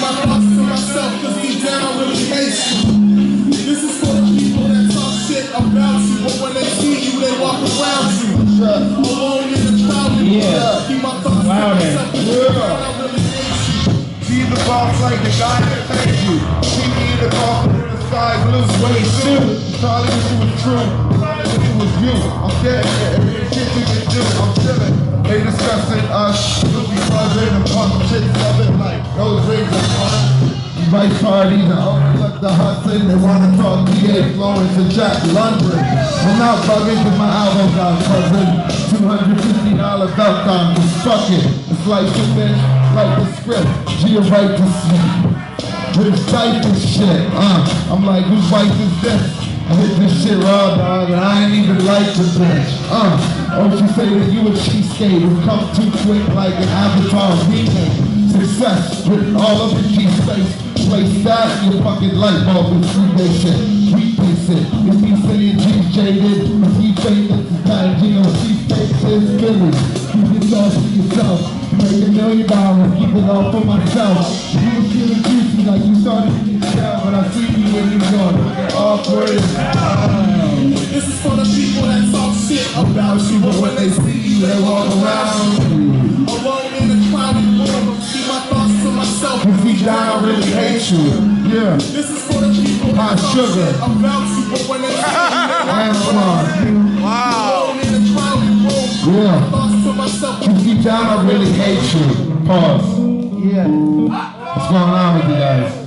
my thoughts to myself, cause deep down I really hate you. This is for the people that talk shit about you, but when they see you, they walk around you. Alone in the crowd, keep my thoughts to myself, cause deep down I really hate you. Be the boss like the guy that thanked you. Keep me in the coffin in the sky blue. Way soon. Charlie wish it was true. Charlie wish it was you. I'm dead. Every shit you can do, I'm chillin'. They discussing us. You'll be buzzing and pump shit loving like those rings are fun. Vice parties and overlook the hustling. They wanna talk T.A. Florence and Jack London. I'm not bugging cause my album got cousin. $250 belt on. Just fuck it. It's like the bitch, like the script. Gia right to sleep. Rich type of shit. I'm like, whose wife is this? I hit this shit raw, dog, and I ain't even like the bitch. Oh, she say that you a cheesecake who come too quick like an Avatar remake. Success written all over G space. Place that in your fucking light bulb with 3-day shit. Replace it. If he saying G's jaded, if he famous, it's kind of Gino. If he fakes his Billy, keep it all to yourself. Make $1 million, keep it all for myself. You was feeling juicy like you started to get down, but I see you when you gone. Awkward. This is for the people that talk shit about you, but when they see you, they walk around you. Alone in a crowded room, keep my thoughts to myself. Cause deep down I really hate you. Yeah. This is for the people that talk shit about you, but when they see you, they walk around you. Alone in a crowded room, keep my thoughts to myself. Cause deep down I really hate you. Pause. Yeah. What's going on with you guys?